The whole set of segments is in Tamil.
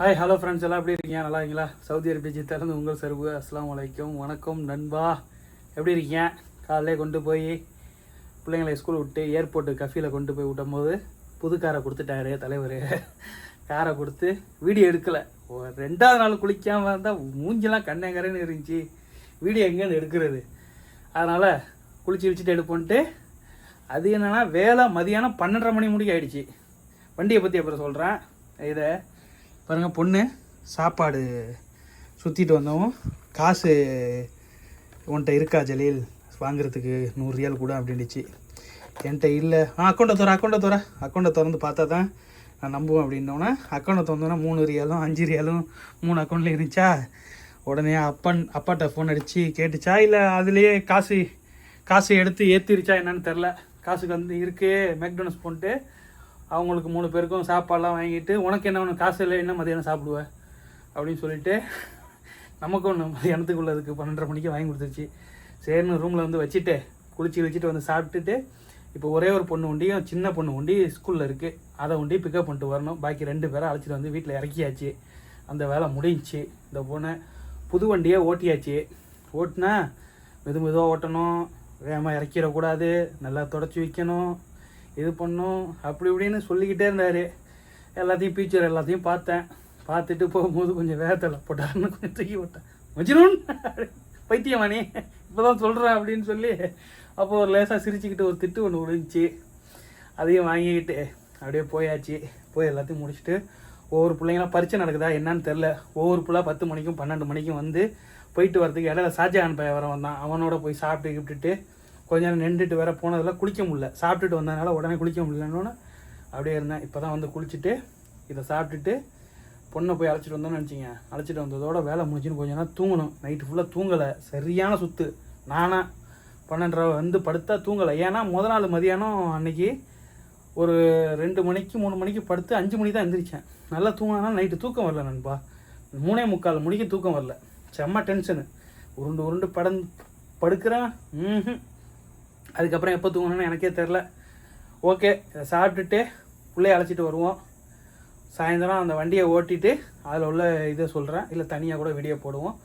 ஹாய் ஹலோ ஃப்ரெண்ட்ஸ் எல்லாம் எப்படி இருக்கீங்க? நல்லா இருக்கீங்களா? சவுதி அரேபியத்திலேருந்து உங்கள் சர்வு. அஸ்ஸலாமு அலைக்கும். வணக்கம் நண்பா, எப்படி இருக்கீங்க? காலையிலே கொண்டு போய் பிள்ளைங்களை ஸ்கூல் விட்டு ஏர்போர்ட்டு கஃபியில் கொண்டு போய் விட்டும்போது புது காரை கொடுத்துட்டாரு தலைவர். காரை கொடுத்து வீடியோ எடுக்கலை. ரெண்டாவது நாள் குளிக்காமல் இருந்தால் மூஞ்செல்லாம் கண்ணேங்கரைன்னு இருந்துச்சு. வீடியோ எங்கேருந்து எடுக்கிறது? அதனால் குளிச்சு வச்சுட்டு எடுப்போன்ட்டு அது என்னென்னா வேலை மதியானம் 12:30 மணி முடிக்க ஆகிடுச்சு. வண்டியை பற்றி அப்புறம் சொல்கிறேன். இதை பாருங்கள், பொண்ணு சாப்பாடு சுற்றிட்டு வந்தோம். காசு உன்கிட்ட இருக்கா ஜலீல் வாங்குறதுக்கு 100 ரியால் கூட அப்படின்னுச்சு. என்கிட்ட இல்லை. அக்கௌண்ட்டை திறந்து பார்த்தா தான் நான் நம்புவேன் அப்படின்னோன்னே அக்கௌண்ட்டை திறந்தோன்னா 3 ரியாலும் 5 ரியாலும் 3 அக்கௌண்ட்லேயும் இருந்துச்சா. உடனே அப்பாட்ட ஃபோன் அடித்து கேட்டுச்சா இல்லை அதுலேயே காசு எடுத்து ஏற்றிருச்சா என்னன்னு தெரில. காசுக்கு வந்து இருக்குது மெக்டொனல்ட்ஸ் போன்ட்டு அவங்களுக்கு 3 பேருக்கும் சாப்பாடெலாம் வாங்கிட்டு உனக்கு என்ன ஒன்று காசு இல்லை, என்ன மதியானம் சாப்பிடுவேன் அப்படின்னு சொல்லிட்டு நமக்கு ஒன்று மதியானத்துக்கு உள்ளதுக்கு 12:30 மணிக்கு வாங்கி கொடுத்துருச்சு. சரின்னு ரூமில் வந்து வச்சுட்டு வச்சுட்டு வந்து சாப்பிட்டுட்டு இப்போ ஒரே ஒரு பொண்ணு உண்டியும் சின்ன பொண்ணு உண்டி ஸ்கூலில் இருக்குது. அதை உண்டி பிக்கப் பண்ணிட்டு வரணும். பாக்கி 2 பேரை அழைச்சிட்டு வந்து வீட்டில் இறக்கியாச்சு. அந்த வேலை முடிஞ்சிச்சு. இந்த பொண்ணை புது வண்டியை ஓட்டியாச்சு. ஓட்டினா மெதுவாக ஓட்டணும், வேகமாக இறக்கிடக்கூடாது, நல்லா தொடச்சி வைக்கணும், இது பண்ணும் அப்படி இப்படின்னு சொல்லிக்கிட்டே இருந்தார். எல்லாத்தையும் ஃபீச்சர் எல்லாத்தையும் பார்த்துட்டு போகும்போது கொஞ்சம் வேகத்தில் போட்டாருன்னு கொஞ்சம் தூக்கி விட்டேன். மஜ்னூன் பைத்தியமானி இப்போ தான் சொல்கிறேன் அப்படின்னு சொல்லி அப்போ ஒரு லேசாக சிரிச்சுக்கிட்டு ஒரு திட்டு ஒன்று விழுந்துச்சு. அதையும் வாங்கிக்கிட்டு அப்படியே போயாச்சு. போய் எல்லாத்தையும் முடிச்சுட்டு ஒவ்வொரு பிள்ளைங்களாம் பரீட்சை நடக்குதா என்னன்னு தெரில. ஒவ்வொரு பிள்ளை 10 மணிக்கும் 12 மணிக்கும் வந்து போயிட்டு வரதுக்கு இடையில ஷாஜஹான் பையன் வர வந்தான். அவனோட போய் சாப்பிட்டுக்கிட்டு கொஞ்ச நேரம் நின்றுட்டு வேறு போனதில் குளிக்க முடியல. சாப்பிட்டுட்டு வந்ததுனால உடனே குளிக்க முடியலன்னு அப்படியே இருந்தேன். இப்போ தான் வந்து குளிச்சுட்டு இதை சாப்பிட்டுட்டு பொண்ணை போய் அழைச்சிட்டு வந்தோன்னு நினச்சிங்க. அழைச்சிட்டு வந்ததோட வேலை முடிச்சுன்னு கொஞ்ச நேரம் தூங்கணும். நைட்டு ஃபுல்லாக தூங்கலை, சரியான சுற்று. நானாக 12:30 வந்து படுத்தா தூங்கலை. ஏன்னா முதல் நாள் மதியானம் அன்னைக்கு ஒரு 2 மணிக்கு 3 மணிக்கு படுத்து 5 மணி தான் எந்திரிச்சேன். நல்லா தூங்கினா நைட்டு தூக்கம் வரல நண்பா. 3:45 மணிக்கு தூக்கம் வரல. செம்ம டென்ஷனு. உருண்டு படுக்கிறேன். அதுக்கப்புறம் எப்போ தூங்கணும்னு எனக்கே தெரில. ஓகே, இதை சாப்பிட்டுட்டு பிள்ளைய அழைச்சிட்டு வருவோம். சாயந்தரம் அந்த வண்டியை ஓட்டிட்டு அதில் உள்ள இதை சொல்கிறேன், இல்லை தனியாக கூட வீடியோ போடுவோம்.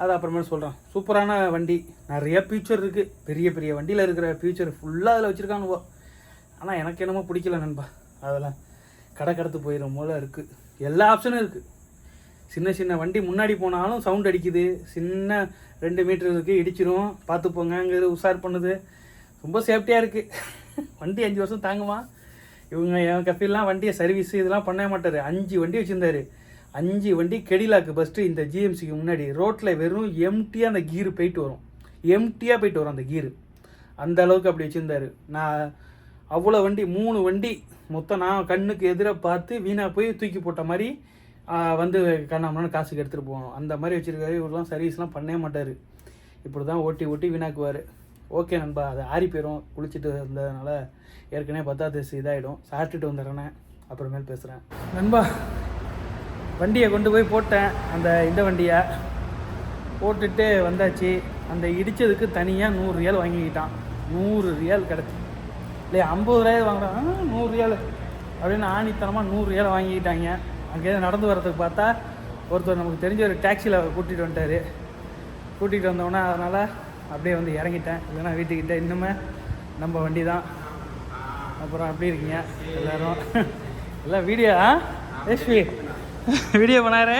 அது அப்புறமேட்டு சொல்கிறேன். சூப்பரான வண்டி, நிறைய ஃபியூச்சர் இருக்குது. பெரிய வண்டியில் இருக்கிற ஃபியூச்சர் ஃபுல்லாக அதில் வச்சுருக்கானுவோ. ஆனால் எனக்கு என்னமோ பிடிக்கல நண்பா. அதெல்லாம் கடத்து போயிடும் போல இருக்குது. எல்லா ஆப்ஷனும் இருக்குது. சின்ன வண்டி முன்னாடி போனாலும் சவுண்ட் அடிக்குது. சின்ன 2 மீட்டர் இருக்குது, இடிச்சிரும், பார்த்து போங்கங்கிறது உஷார் பண்ணுது. ரொம்ப சேஃப்டியாக இருக்குது. வண்டி 5 வருஷம் தாங்குமா? இவங்க என் கஃபிலாம் வண்டியை சர்வீஸு இதெல்லாம் பண்ண மாட்டார். 5 வண்டி வச்சுருந்தார். 5 வண்டி கெடிலாக்கு ஃபஸ்ட்டு இந்த ஜிஎம்சிக்கு முன்னாடி ரோட்டில் வெறும் எம்டியாக அந்த கீரு போயிட்டு வரும். அந்த கீரு அந்த அளவுக்கு அப்படி வச்சுருந்தார். நான் அவ்வளோ வண்டி 3 வண்டி மொத்தம் நான் கண்ணுக்கு எதிராக பார்த்து வீணாக போய் தூக்கி போட்ட மாதிரி வந்து கண்ணாமண்ணு காசுக்கு எடுத்துகிட்டு போகணும். அந்த மாதிரி வச்சுருக்காரு. இவரெலாம் சர்வீஸ்லாம் பண்ணவே மாட்டார். இப்படி தான் ஓட்டி வீணாக்குவார். ஓகே நண்பா, அது ஆறி போயிடும். குளிச்சுட்டு இருந்ததுனால ஏற்கனவே 10th இதாகிடும். சாப்பிட்டுட்டு வந்துடுறேனே, அப்புறமேல் பேசுகிறேன் நண்பா. வண்டியை கொண்டு போய் போட்டேன். இந்த வண்டியை போட்டுட்டு வந்தாச்சு. அந்த இடித்ததுக்கு தனியாக 100 ரியால் வாங்கிக்கிட்டான். 100 ரியால் கிடச்சி இல்லையா? 50 ரியால் வாங்குறான், 100 ரியால் அப்படின்னு ஆணித்தனமாக 100 ரியால் வாங்கிக்கிட்டாங்க. அங்கேருந்து நடந்து வரதுக்கு பார்த்தா ஒருத்தர் நமக்கு தெரிஞ்ச ஒரு டாக்ஸியில் கூட்டிகிட்டு வந்துட்டார். கூட்டிகிட்டு வந்தோடனே அதனால் அப்படியே வந்து இறங்கிட்டேன். இல்லைன்னா வீட்டுக்கிட்ட இன்னுமே நம்ம வண்டி தான். அப்புறம் அப்படி இருக்கீங்க எல்லோரும்? எல்லாம் வீடியோ எஸ்பி வீடியோ பண்ணாரு.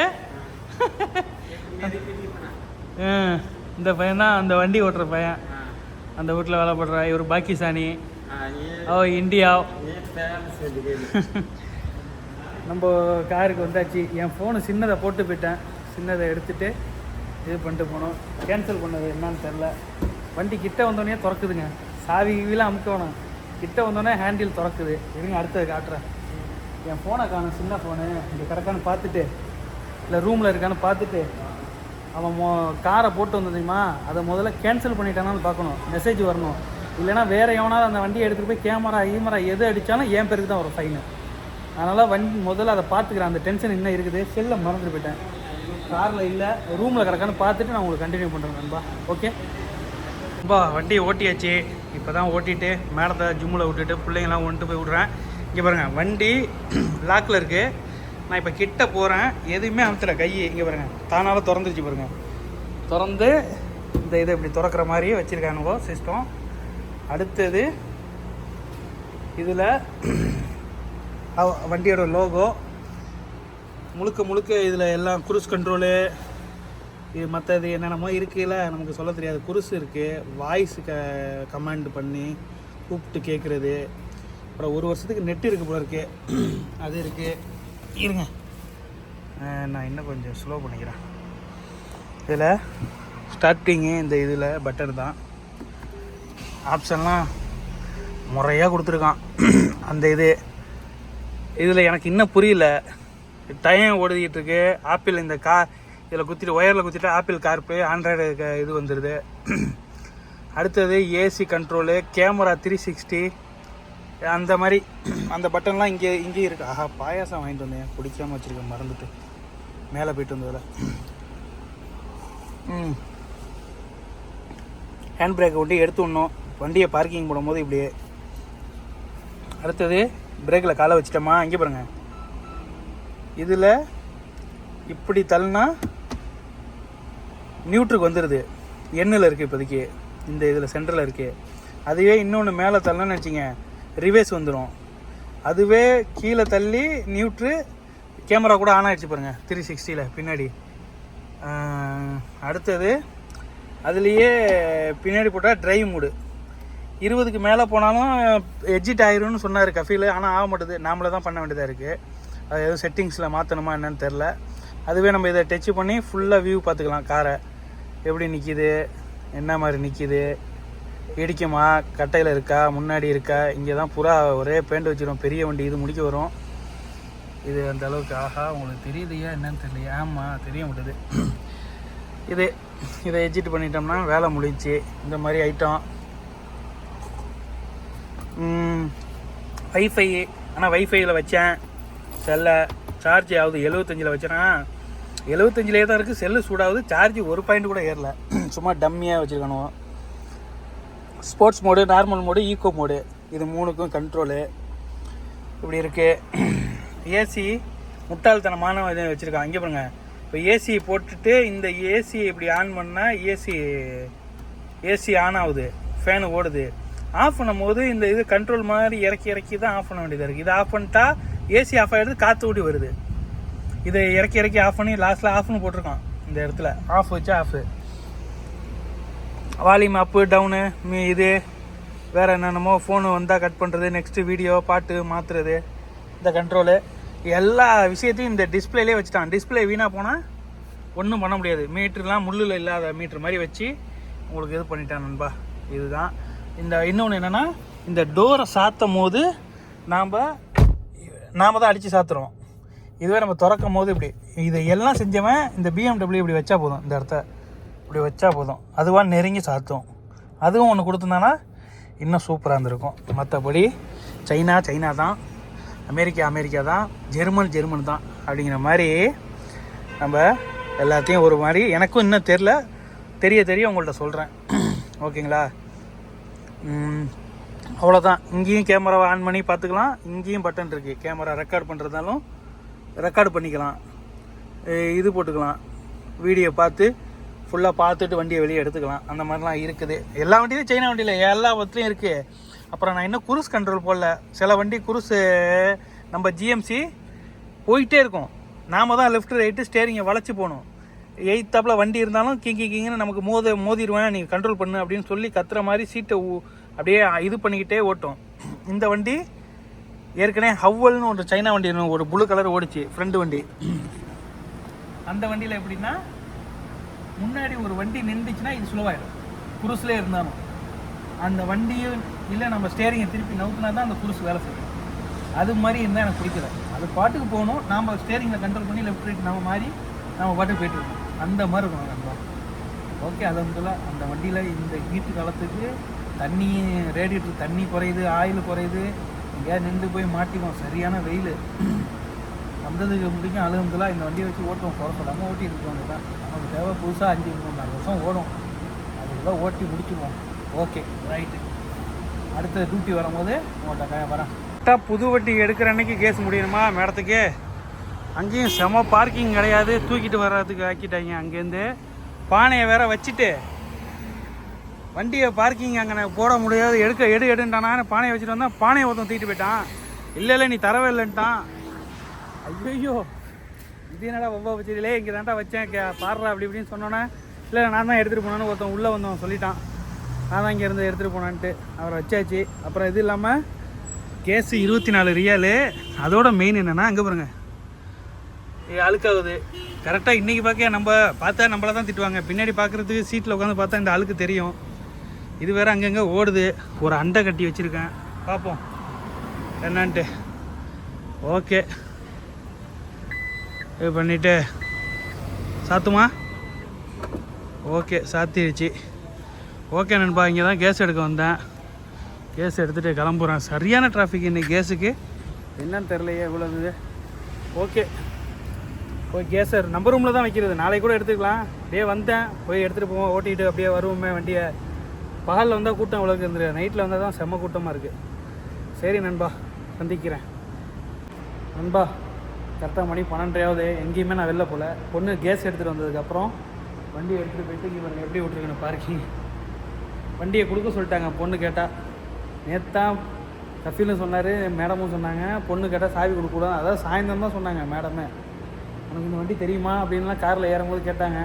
இந்த பையன் தான் அந்த வண்டி ஓட்டுற பையன். அந்த வீட்டில் வேலை போடுறா. இவர் பாகிஸ்தானி, இந்தியா. நம்ம காருக்கு வந்தாச்சு. என் ஃபோனு சின்னதை போட்டு போயிட்டேன். சின்னதை எடுத்துகிட்டு இது பண்ணிட்டு போனோம். கேன்சல் பண்ணது என்னன்னு தெரில. வண்டி கிட்ட வந்தோடனே திறக்குதுங்க. சாவிலாம் அமுக்கணும். கிட்ட வந்தோடனே ஹேண்டில் திறக்குது. இருங்க அடுத்தது காட்டுறேன். என் ஃபோனை காணும், சின்ன ஃபோனு இங்கே கிடக்கான்னு பார்த்துட்டு, இல்லை ரூமில் இருக்கான்னு பார்த்துட்டு, அவன் காரை போட்டு வந்தது தெரியுமா, அதை முதல்ல கேன்சல் பண்ணிட்டானான்னு பார்க்கணும். மெசேஜ் வரணும். இல்லைனா வேறு எவனாவது அந்த வண்டியை எடுத்துகிட்டு போய் கேமரா எது அடித்தாலும் என் பேருக்கு தான் வரும் ஃபைனு. அதனால் வண்டி முதல்ல அதை பார்த்துக்கிறேன். அந்த டென்ஷன் இன்னும் இருக்குது. செல்லை மறந்துட்டு போயிட்டேன். காரில் இல்லை, ரூமில் கிடக்கான்னு பார்த்துட்டு நான் உங்களுக்கு கண்டினியூ பண்ணுறேன் நண்பா. ஓகே நண்பா, வண்டியை ஓட்டியாச்சு. இப்போ தான் ஓட்டிட்டு மேடத்தை ஜிம்மில் விட்டுட்டு பிள்ளைங்களாம் கொண்டு போய் விட்றேன். இங்கே பாருங்கள், வண்டி லாக்கில் இருக்குது. நான் இப்போ கிட்ட போகிறேன், எதுவுமே அமுத்தலை, கை இங்கே பாருங்கள் தானால திறந்துருச்சு பாருங்கள். திறந்து இந்த இதை இப்படி திறக்கிற மாதிரியே வச்சுருக்கானுவோ சிஸ்டம். அடுத்தது இதில் வண்டியோட லோகோ முழுக்க முழுக்க இதில் எல்லாம் குரூஸ் கண்ட்ரோலு, இது மற்றது என்னென்னமோ இருக்குல்ல, நமக்கு சொல்ல தெரியாது. குரூஸ் இருக்குது, வாய்ஸ் கமாண்ட் பண்ணி கூப்பிட்டு கேட்குறது. அப்புறம் 1 வருஷத்துக்கு நெட் இருக்குது போல இருக்குது, அது இருக்குது. இருங்க நான் இன்னும் கொஞ்சம் ஸ்லோ பண்ணிக்கிறேன். இதில் ஸ்டார்டிங்கு இந்த இதில் பட்டன் தான், ஆப்ஷன்லாம் முறையாக கொடுத்துருக்கான். அந்த இதில் எனக்கு இன்னும் புரியல, டைம் ஓடிக்கிட்டு இருக்கு. ஆப்பிள் இந்த இதில் குத்திட்டு ஒயரில் குத்திட்டு ஆப்பிள் கார்ப்பு ஆண்ட்ராய்டு இது வந்துடுது. அடுத்தது ஏசி கண்ட்ரோலு, கேமரா 360 அந்த மாதிரி அந்த பட்டன்லாம் இங்கே இருக்குது. ஆஹா, பாயாசம் வாங்கிட்டு வந்தேன், குடிக்காமல் வச்சுருக்கேன், மறந்துட்டு மேலே போயிட்டு வந்ததில். ஹேண்ட் பிரேக்கை விட்டு எடுத்து விடணும் வண்டியை பார்க்கிங் போடும்போது இப்படியே. அடுத்தது பிரேக்கில் காலை வச்சிட்டோமா, இங்கே பாருங்கள், இதில் இப்படி தள்ளினா நியூட்ருக்கு வந்துடுது. எண்ணில் இருக்குது இப்போதைக்கு, இந்த இதில் சென்டரில் இருக்குது. அதுவே இன்னொன்று மேலே தள்ளணும்னு வச்சிங்க ரிவேஸ் வந்துடும். அதுவே கீழே தள்ளி நியூட்ரு, கேமரா கூட ஆன் ஆகிடுச்சு பாருங்கள் 360ல் பின்னாடி. அடுத்தது அதுலேயே பின்னாடி போட்டால் ட்ரைவ் மூடு. 20க்கு மேலே போனாலும் எக்ஸிட் ஆயிரும்னு சொன்னார் கஃபீல், ஆனால் ஆக மாட்டுது. நாமளே தான் பண்ண வேண்டியதாக இருக்குது. அது எதுவும் செட்டிங்ஸில் மாற்றணுமா என்னன்னு தெரில. அதுவே நம்ம இதை டச் பண்ணி ஃபுல்லாக வியூ பார்த்துக்கலாம். காரை எப்படி நிற்கிது, என்ன மாதிரி நிற்கிது, இடிக்குமா, கட்டையில் இருக்கா, முன்னாடி இருக்கா. இங்கே தான் புறா ஒரே பெயிண்ட் வச்சிடும், பெரிய வண்டி இது முடிக்க வரும். இது அந்த அளவுக்கு ஆஹா உங்களுக்கு தெரியுதுயா என்னன்னு தெரியலையா? ஆமாம் தெரிய மாட்டுது. இதை எக்ஸிட் பண்ணிட்டோம்னா வேலை முடிச்சு. இந்த மாதிரி ஐட்டம். வைஃபை, ஆனால் வைஃபையில் வச்சேன் செல்லை, சார்ஜ் ஆகுது 75ல் வச்சேன்னா 75லே தான் இருக்குது. செல்லு சூடாகுது, சார்ஜ் 1 பாயிண்ட் கூட ஏறல. சும்மா டம்மியாக வச்சுருக்கணும். Sports mode, normal mode, eco mode, இது 3க்கும் கண்ட்ரோலு இப்படி இருக்குது. ஏசி முட்டாள்தனமான இது வச்சுருக்கான். இங்கே பாருங்க, இப்போ ஏசி போட்டுட்டு இந்த ஏசி இப்படி ஆன் பண்ணால் ஏசி ஆன் ஆகுது, ஃபேனு ஓடுது. ஆஃப் பண்ணும் போது இந்த இது கண்ட்ரோல் மாதிரி இறக்கி தான் ஆஃப் பண்ண வேண்டியதாக இருக்குது. இதை ஆஃப் பண்ணிட்டா ஏசி ஆஃப் ஆகிடுது, காற்று ஊட்டி வருது. இதை இறக்கி ஆஃப் பண்ணி லாஸ்ட்டில் ஆஃப்னு போட்டிருக்கான். இந்த இடத்துல ஆஃப் வச்சா ஆஃபு. வால்யூம் அப்பு டவுனு, இது வேறு என்னென்னமோ ஃபோனு வந்தால் கட் பண்ணுறது, நெக்ஸ்ட்டு வீடியோ பாட்டு மாற்றுறது, இந்த கண்ட்ரோலு எல்லா விஷயத்தையும் இந்த டிஸ்பிளேலே வச்சுட்டான். டிஸ்பிளே வீணாக போனால் ஒன்றும் பண்ண முடியாது. மீட்டர்லாம் முள்ளில் இல்லாத மீட்ரு மாதிரி வச்சு உங்களுக்கு இது பண்ணிட்டான் நண்பா. இதுதான் இந்த இன்னொன்று என்னென்னா, இந்த டோரை சாத்தும் போது நாம் தான் அடித்து சாத்துறோம். இதுவே நம்ம திறக்கும் போது இப்படி இதை எல்லாம் செஞ்சவன் இந்த BMW இப்படி வச்சா போதும், இந்த இடத்த இப்படி வச்சா போதும், அதுவாக நெருங்கி சாத்தும். அதுவும் ஒன்று கொடுத்துருந்தானா இன்னும் சூப்பராக இருந்திருக்கும். மற்றபடி சைனா தான், அமெரிக்கா தான், ஜெர்மன் தான் அப்படிங்கிற மாதிரி நம்ம எல்லாத்தையும் ஒரு மாதிரி எனக்கும் இன்னும் தெரிய உங்கள்கிட்ட சொல்கிறேன். ஓகேங்களா? அவ்வளோதான். இங்கேயும் கேமராவை ஆன் பண்ணி பார்த்துக்கலாம். இங்கேயும் பட்டன் இருக்குது. கேமரா ரெக்கார்ட் பண்ணுறதாலும் ரெக்கார்டு பண்ணிக்கலாம், இது போட்டுக்கலாம், வீடியோ பார்த்து ஃபுல்லாக பார்த்துட்டு வண்டியை வெளியே எடுத்துக்கலாம். அந்த மாதிரிலாம் இருக்குது. எல்லா வண்டியிலும் சைனா வண்டியில் எல்லா பத்திலையும் இருக்குது. அப்புறம் நான் இன்னும் குரூஸ் கண்ட்ரோல் போடல. சில வண்டி குரூஸு நம்ம GMC போயிட்டே இருக்கும், நாம் தான் லெஃப்ட் ரைட்டு ஸ்டேரிங்கை வளைச்சி போகணும். எயித்தாப்பில் வண்டி இருந்தாலும் கிங்கின்னு நமக்கு மோதிடுவேன், நீங்கள் கண்ட்ரோல் பண்ணு அப்படின்னு சொல்லி கத்துற மாதிரி சீட்டை அப்படியே இது பண்ணிக்கிட்டே ஓட்டும். இந்த வண்டி ஏற்கனவே ஹவ்வல்னு ஒரு சைனா வண்டி ஒரு ப்ளூ கலர் ஓடிச்சு, ஃப்ரெண்டு வண்டி. அந்த வண்டியில் எப்படின்னா, முன்னாடி ஒரு வண்டி நின்றுச்சுன்னா இது ஸ்லோவாகிடும், குருஸ்லேயே இருந்தாலும். அந்த வண்டியும் இல்லை நம்ம ஸ்டேரிங்கை திருப்பி நவுத்துனா தான் அந்த குருஸ் வேலை செய்யும். அது மாதிரி இருந்தால் எனக்கு பிடிக்கல. அது பாட்டுக்கு போகணும், நாம் ஸ்டேரிங்கில் கண்ட்ரோல் பண்ணி லெஃப்ட் ரைட் நம்ம மாதிரி நம்ம பாட்டுக்கு போய்ட்டுருக்கோம். அந்த மாதிரி இருக்கணும் நண்பா. ஓகே, அது வந்து அந்த வண்டியில் இந்த ஹீட்டு காலத்துக்கு தண்ணி, ரேடியேட்டர் தண்ணி குறையுது, ஆயில் குறையுது, எங்கேயாவது நின்று போய் மாட்டிக்கும். சரியான வெயில் வந்ததுக்கு முடிக்கும். அலுவலகத்தில் இந்த வண்டியை வச்சு ஓட்டுவோம், குறை சொல்லாமல் ஓட்டிகிட்டு இருக்கோங்க தான். நமக்கு தேவை புதுசாக 5-4 வருஷம் ஓடும், அதுக்குள்ளே ஓட்டி முடிச்சுக்குவோம். Okay right. அடுத்த டியூட்டி வரும்போது உங்கள்கிட்ட வரேன். புது வண்டி எடுக்கிற அன்னைக்கு கேஸ் முடியணுமா மேடத்துக்கு? அங்கேயும் செம பார்க்கிங் கிடையாது, தூக்கிட்டு வர்றதுக்கு ஆக்கிட்டாங்க. அங்கேருந்து பானையை வேற வச்சுட்டு வண்டியை பார்க்கிங் அங்கே போட முடியாது, எடுன்ட்டானா. பானையை வச்சுட்டு வந்தால் பானையை ஒருத்தன் தூக்கிட்டு போயிட்டான். இல்லை நீ தரவே இல்லைன்ட்டான். ஐயோ இது என்னடா ஒவ்வொரு வச்சுலே இங்கே தான்டா வச்சேன் பாடுறா அப்படி இப்படின்னு சொன்னோன்னே, இல்லை நான் தான் எடுத்துகிட்டு போனான்னு ஒருத்தன் உள்ளே வந்தவன் சொல்லிட்டான். நான் தான் இங்கேருந்து எடுத்துகிட்டு போனான்ட்டு அவரை வச்சாச்சு. அப்புறம் இது இல்லாமல் கேஸு 24 ரியாலு. அதோட மெயின் என்னென்னா அங்கே பாருங்க அழுக்காகுது. கரெக்டாக இன்றைக்கி பார்க்க நம்ம பார்த்தா நம்மளை தான் திட்டுவாங்க, பின்னாடி பார்க்குறதுக்கு சீட்டில் உட்காந்து பார்த்தா இந்த அழுக்கு தெரியும். இது வேறு அங்கங்கே ஓடுது. ஒரு அண்டை கட்டி வச்சுருக்கேன், பார்ப்போம் என்னான்ட்டு. ஓகே இது பண்ணிவிட்டு சாத்துமா? ஓகே சாத்திடுச்சு. ஓகே நண்பா, இங்கே தான் கேஸ் எடுக்க வந்தேன். கேஸ் எடுத்துகிட்டு கிளம்புறேன். சரியான டிராஃபிக் இன்றைக்கி கேஸுக்கு, என்னன்னு தெரிலையே இவ்வளவு. ஓகே போய் கேஸை நம்ம ரூமில் தான் வைக்கிறது, நாளைக்கு கூட எடுத்துக்கலாம். அப்படியே வந்தேன், போய் எடுத்துகிட்டு போவோம், ஓட்டிகிட்டு அப்படியே வருவோமே வண்டியை. பகலில் வந்தால் கூட்டம் இவ்வளோக்கு இருந்துரு, நைட்டில் வந்தால் தான் செம்ம கூட்டமாக இருக்குது. சரி நண்பா, சந்திக்கிறேன் நண்பா. கரெக்டாக மணி 12 எங்கேயுமே நான் வெளில போகல. பொண்ணு கேஸ் எடுத்துகிட்டு வந்ததுக்கப்புறம் வண்டியை எடுத்துகிட்டு போயிட்டு இங்கே பாருங்கள் எப்படி விட்ருக்கணும் பார்க்கிங். வண்டியை கொடுக்க சொல்லிட்டாங்க. பொண்ணு கேட்டால் நேற்று கஃபீலும் சொன்னார், மேடமும் சொன்னாங்க. பொண்ணு கேட்டால் சாவி கொடுக்கூடாது, அதாவது சாயந்தரம் தான் சொன்னாங்க மேடமே. உனக்கு இந்த வண்டி தெரியுமா அப்படின்லாம் காரில் ஏறும்போது கேட்டாங்க.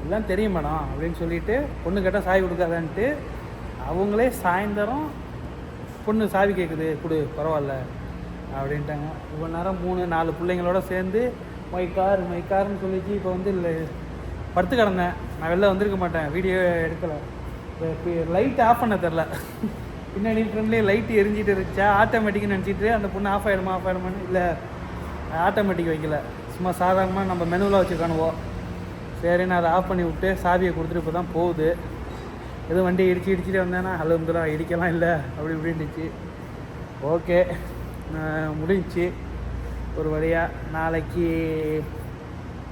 எல்லாம் தெரியும் மேடம் அப்படின்னு சொல்லிவிட்டு, பொண்ணு கேட்டால் சாவி கொடுக்காதான்ட்டு அவங்களே சாயந்தரம் பொண்ணு சாவி கேட்குது கொடு பரவாயில்ல அப்படின்ட்டாங்க. இவ்வளோ நேரம் 3-4 பிள்ளைங்களோட சேர்ந்து மை கார்னு சொல்லிச்சு. இப்போ வந்து இல்லை படுத்து கிடந்தேன், நான் வெளில வந்திருக்க மாட்டேன், வீடியோ எடுக்கலை. இப்போ லைட் ஆஃப் பண்ண தெரில, பின்னாடி ஃப்ரெண்ட்லேயே லைட்டு எரிஞ்சிட்டு இருந்துச்சா ஆட்டோமேட்டிக்னு நினச்சிட்டு அந்த பொண்ணு ஆஃப் ஆகிடுமான்னு. இல்லை ஆட்டோமேட்டிக் வைக்கல, சும்மா சாதாரணமாக நம்ம மெனுவில் வச்சு காணுவோம். சரி நான் அதை ஆஃப் பண்ணி விட்டு சாவியை கொடுத்துட்டு இப்போ தான் போகுது. எதுவும் வண்டியை இடிச்சிட்டு வந்தேன்னா அழுந்துடா இடிக்கலாம் இல்லை அப்படி இப்படின்னுச்சு. ஓகே முடிஞ்சிச்சு ஒரு வழியாக. நாளைக்கு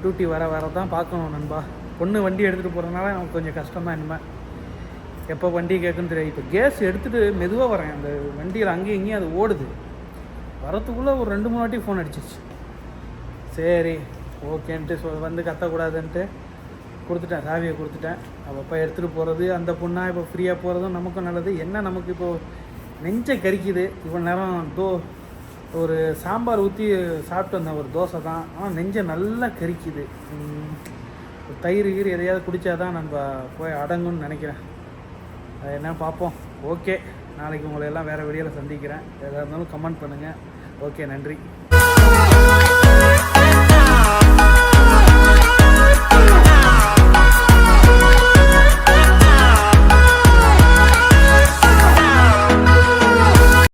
டியூட்டி வர தான் பார்க்கணும் நண்பா. பொண்ணு வண்டி எடுத்துகிட்டு போகிறதுனால எனக்கு கொஞ்சம் கஷ்டம்தான். இனிமேல் எப்போ வண்டி கேட்குன்னு தெரியாது. இப்போ கேஸ் எடுத்துகிட்டு மெதுவாக வரேன், அந்த வண்டியில் அங்கேயும் இங்கேயும் அது ஓடுது. வரத்துக்குள்ளே ஒரு 2-3 வாட்டி ஃபோன் அடிச்சிச்சு. சரி ஓகேன்ட்டு வந்து கத்தக்கூடாதுன்ட்டு கொடுத்துட்டேன், சாவியை கொடுத்துட்டேன். அப்பப்போ எடுத்துகிட்டு போகிறது, அந்த பொண்ணாக இப்போ ஃப்ரீயாக போகிறதும் நமக்கும் நல்லது. என்ன நமக்கு இப்போது நெஞ்சை கறிக்குது. இவ்வளோ நேரம் ஒரு சாம்பார் ஊற்றி சாப்பிட்டு வந்தேன், ஒரு தோசை தான். ஆனால் நெஞ்சை நல்லா கறிக்குது. தயிர் எதையாவது குடித்தா தான் நம்ம போய் அடங்குன்னு நினைக்கிறேன். அது என்ன பார்ப்போம். ஓகே நாளைக்கு உங்களை எல்லாம் வேறு வீடியோவில் சந்திக்கிறேன். எதாக இருந்தாலும் கமெண்ட் பண்ணுங்கள். ஓகே நன்றி.